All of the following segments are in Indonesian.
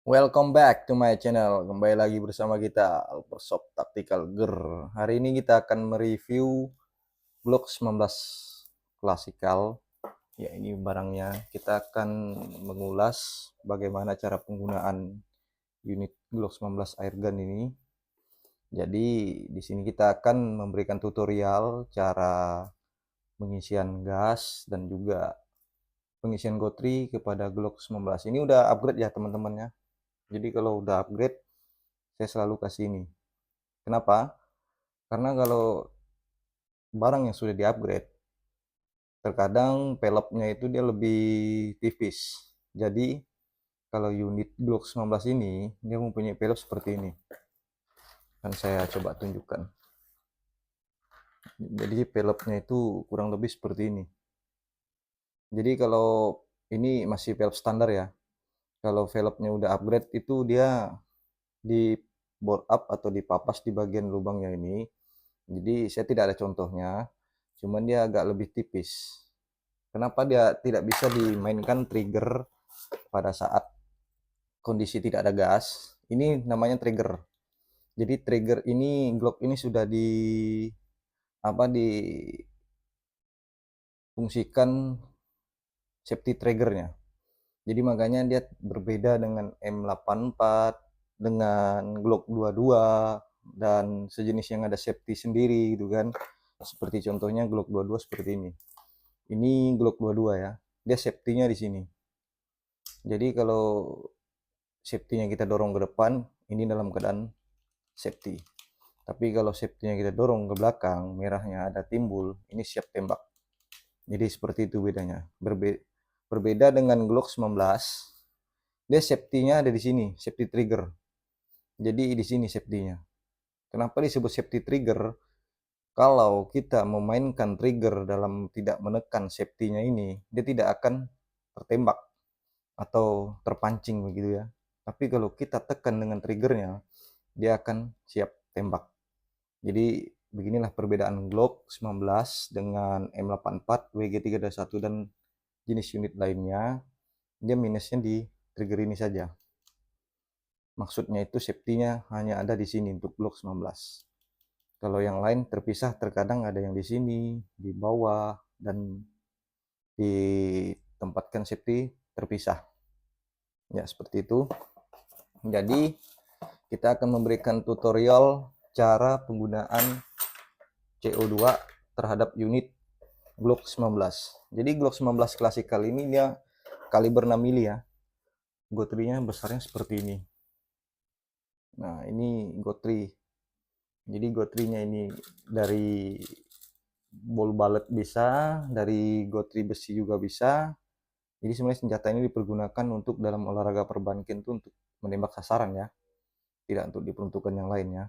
Welcome back to my channel. Kembali lagi bersama kita Alpershop Tactical Gear. Hari ini kita akan mereview Glock 19 klasikal. Ya, ini barangnya. Kita akan mengulas bagaimana cara penggunaan unit Glock 19 airgun ini. Jadi di sini kita akan memberikan tutorial cara pengisian gas dan juga pengisian gotri kepada Glock 19. Ini udah upgrade ya teman-teman ya. Jadi kalau udah upgrade saya selalu kasih ini. Kenapa? Karena kalau barang yang sudah di-upgrade, terkadang pelopnya itu dia lebih tipis. Jadi kalau unit Glock 19 ini dia mempunyai pelop seperti ini. Kan saya coba tunjukkan. Jadi pelopnya itu kurang lebih seperti ini. Jadi kalau ini masih pelop standar ya. Kalau velgnya udah upgrade itu dia di bore up atau dipapas di bagian lubangnya ini. Jadi saya tidak ada contohnya, cuman dia agak lebih tipis. Kenapa dia tidak bisa dimainkan trigger pada saat kondisi tidak ada gas? Ini namanya trigger. Jadi trigger ini Glock ini sudah difungsikan safety triggernya. Jadi makanya dia berbeda dengan M84, dengan Glock 22 dan sejenis yang ada safety sendiri gitu kan. Seperti contohnya Glock 22 seperti ini. Ini Glock 22 ya. Dia safety-nya di sini. Jadi kalau safety-nya kita dorong ke depan, ini dalam keadaan safety. Tapi kalau safety-nya kita dorong ke belakang, merahnya ada timbul, ini siap tembak. Jadi seperti itu bedanya. Berbeda dengan Glock 19, dia safety-nya ada di sini, safety trigger. Jadi di sini safety-nya. Kenapa disebut safety trigger? Kalau kita memainkan trigger dalam tidak menekan safety-nya ini, dia tidak akan tertembak atau terpancing begitu ya. Tapi kalau kita tekan dengan triggernya, dia akan siap tembak. Jadi beginilah perbedaan Glock 19 dengan M84, WG321 dan jenis unit lainnya. Dia minusnya di trigger ini saja. Maksudnya itu safety-nya hanya ada di sini untuk Glock 19. Kalau yang lain terpisah, terkadang ada yang di sini, di bawah, dan ditempatkan safety terpisah. Ya, seperti itu. Jadi kita akan memberikan tutorial cara penggunaan CO2 terhadap unit Glock 19. Jadi Glock 19 klasikal ini dia kaliber 6 mili ya. Gotrinya besarnya seperti ini. Nah, ini gotri. Jadi gotrinya ini dari ball bullet bisa, dari gotri besi juga bisa. Jadi sebenarnya senjata ini dipergunakan untuk dalam olahraga perbankan itu untuk menembak sasaran ya, tidak untuk diperuntukkan yang lainnya.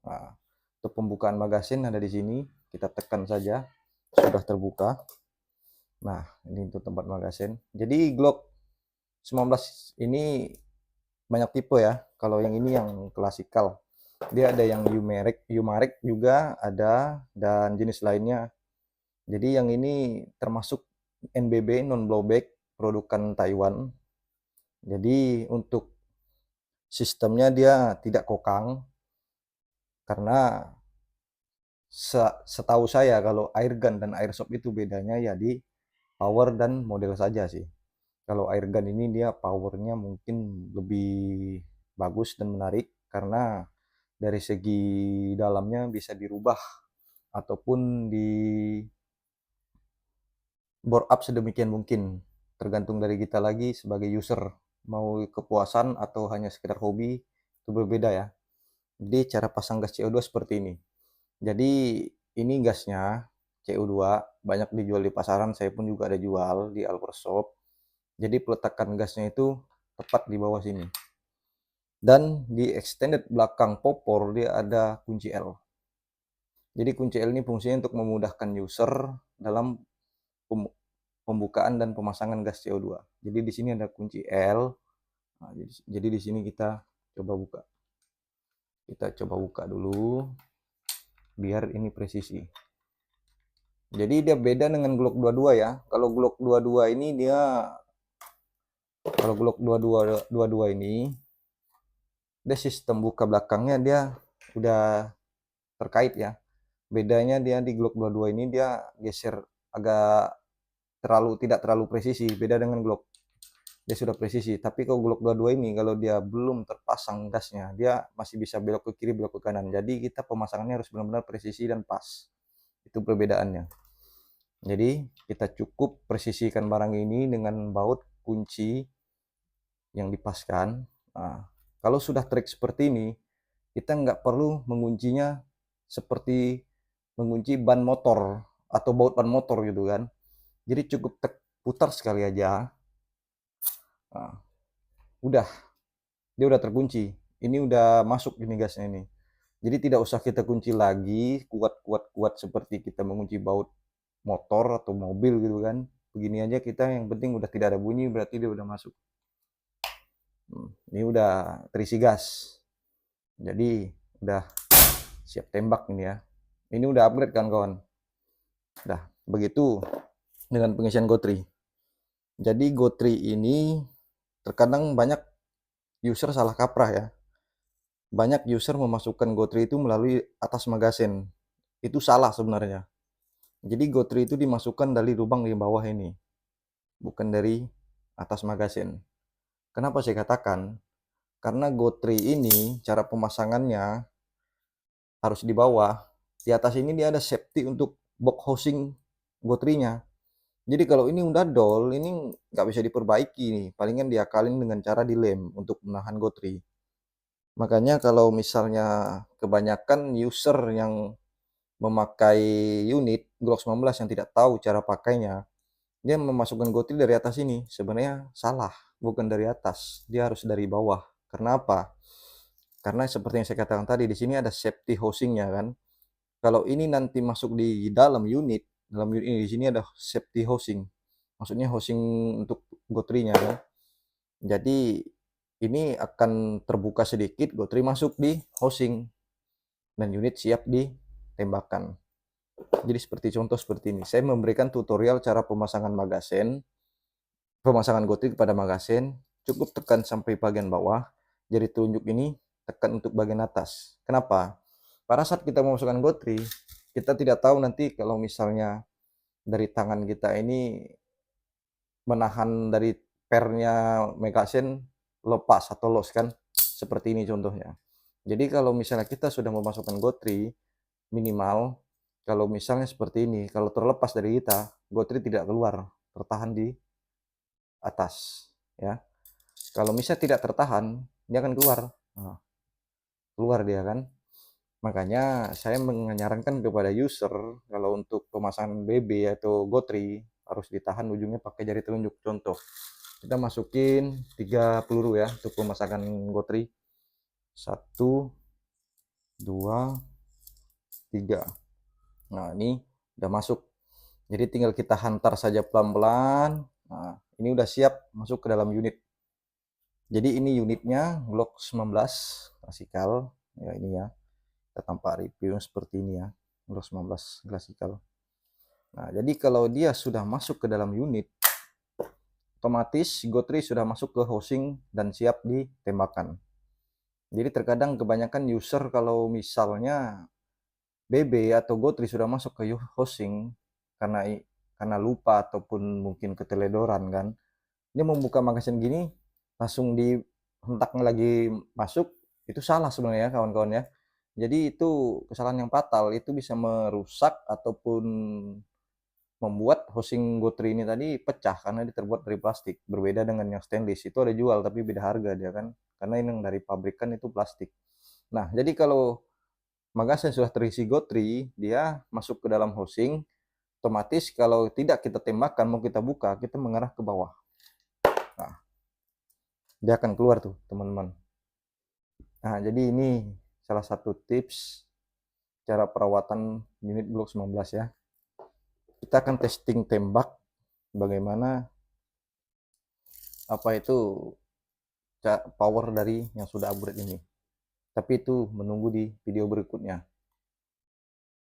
Nah, untuk pembukaan magasin ada di sini, kita tekan saja, sudah terbuka. Nah, ini untuk tempat magasin. Jadi Glock 19 ini banyak tipe ya. Kalau yang ini yang klasikal. Dia ada yang Umarik juga ada dan jenis lainnya. Jadi yang ini termasuk NBB non blowback produkan Taiwan. Jadi untuk sistemnya dia tidak kokang karena setahu saya kalau airgun dan airsoft itu bedanya ya di power dan model saja sih. Kalau airgun ini dia powernya mungkin lebih bagus dan menarik karena dari segi dalamnya bisa dirubah ataupun di bore up sedemikian mungkin, tergantung dari kita lagi sebagai user mau kepuasan atau hanya sekedar hobi itu berbeda ya. Jadi cara pasang gas CO2 seperti ini. Jadi ini gasnya CO2 banyak dijual di pasaran, saya pun juga ada jual di Alpershop. Jadi peletakan gasnya itu tepat di bawah sini. Dan di extended belakang popor dia ada kunci L. Jadi kunci L ini fungsinya untuk memudahkan user dalam pembukaan dan pemasangan gas CO2. Jadi di sini ada kunci L. Nah, jadi di sini kita coba buka. Kita coba buka dulu biar ini presisi. Jadi dia beda dengan Glock 22 ya. Kalau Glock 22 ini dia kalau Glock 22 ini dia sistem buka belakangnya dia udah terkait ya. Bedanya dia di Glock 22 ini dia geser agak tidak terlalu presisi, beda dengan Glock. Dia sudah presisi, tapi kalau Glock 22 ini kalau dia belum terpasang gasnya, dia masih bisa belok ke kiri, belok ke kanan. Jadi kita pemasangannya harus benar-benar presisi dan pas. Itu perbedaannya. Jadi kita cukup presisikan barang ini dengan baut kunci yang dipaskan. Nah, kalau sudah trik seperti ini, kita nggak perlu menguncinya seperti mengunci ban motor atau baut ban motor gitu kan. Jadi cukup putar sekali aja. Nah, udah, dia udah terkunci. Ini udah masuk ini gasnya ini. Jadi tidak usah kita kunci lagi kuat-kuat seperti kita mengunci baut motor atau mobil gitu kan. Begini aja kita yang penting udah tidak ada bunyi berarti dia udah masuk. Ini udah terisi gas. Jadi udah siap tembak ini ya. Ini udah upgrade kan kawan. Nah, begitu dengan pengisian GoTri. Jadi GoTri ini terkadang banyak user salah kaprah ya. Banyak user memasukkan GoTri itu melalui atas magasin. Itu salah sebenarnya. Jadi GoTri itu dimasukkan dari lubang di bawah ini, bukan dari atas magasin. Kenapa saya katakan? Karena GoTri ini cara pemasangannya harus di bawah. Di atas ini dia ada safety untuk box housing GoTri-nya. Jadi kalau ini udah dol, ini nggak bisa diperbaiki nih. Palingan diakalin dengan cara dilem untuk menahan GoTri. Makanya kalau misalnya kebanyakan user yang memakai unit Glock 19 yang tidak tahu cara pakainya, dia memasukkan GoTri dari atas ini. Sebenarnya salah, bukan dari atas. Dia harus dari bawah. Karena apa? Karena seperti yang saya katakan tadi, di sini ada safety housingnya kan. Kalau ini nanti masuk di dalam unit ini di sini ada safety housing. Maksudnya housing untuk GoTri-nya kan. Jadi ini akan terbuka sedikit, GoTri masuk di housing dan unit siap ditembakkan. Jadi seperti contoh seperti ini. Saya memberikan tutorial cara pemasangan GoTri kepada magasin. Cukup tekan sampai bagian bawah. Jari telunjuk ini tekan untuk bagian atas. Kenapa? Pada saat kita memasukkan GoTri, kita tidak tahu nanti kalau misalnya dari tangan kita ini menahan dari pernya magasin lepas atau los kan. Seperti ini contohnya. Jadi kalau misalnya kita sudah memasukkan GoTri, minimal kalau misalnya seperti ini, kalau terlepas dari kita, GoTri tidak keluar, tertahan di atas ya. Kalau misalnya tidak tertahan, dia akan keluar. Nah, keluar dia kan. Makanya saya menyarankan kepada user kalau untuk pemasangan BB atau GoTri harus ditahan ujungnya pakai jari telunjuk. Contoh, kita masukin 3 peluru ya untuk pemasangan GoTri. 1, 2, 3. Nah, ini udah masuk. Jadi tinggal kita hantar saja pelan-pelan. Nah, ini udah siap masuk ke dalam unit. Jadi ini unitnya Glock 19 klasikal. Ya ini ya. Kita tampak review seperti ini ya. Glock 19 klasikal. Nah, jadi kalau dia sudah masuk ke dalam unit, otomatis GoTri sudah masuk ke housing dan siap ditembakkan. Jadi terkadang kebanyakan user kalau misalnya BB atau GoTri sudah masuk ke housing karena lupa ataupun mungkin keteledoran kan, dia membuka magasin gini langsung dihentaknya lagi masuk, itu salah sebenarnya kawan-kawan ya. Jadi itu kesalahan yang fatal, itu bisa merusak ataupun membuat housing GoTri ini tadi pecah karena dia terbuat dari plastik. Berbeda dengan yang stainless, itu ada jual tapi beda harga dia kan. Karena ini yang dari pabrikan itu plastik. Nah, jadi kalau magasin sudah terisi GoTri, dia masuk ke dalam housing, otomatis kalau tidak kita tembakkan, mau kita buka, kita mengarah ke bawah. Nah, dia akan keluar tuh, teman-teman. Nah, jadi ini salah satu tips cara perawatan unit Glock 19 ya. Kita akan testing tembak bagaimana apa itu power dari yang sudah upgrade ini. Tapi itu menunggu di video berikutnya.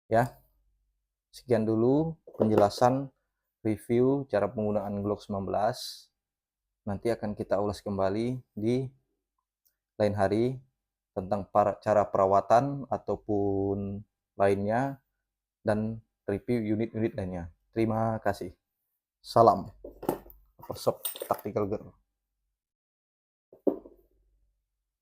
Ya. Sekian dulu penjelasan review cara penggunaan Glock 19. Nanti akan kita ulas kembali di lain hari. tentang cara perawatan ataupun lainnya, dan review unit-unit lainnya. Terima kasih. Salam Shop Tactical Girl.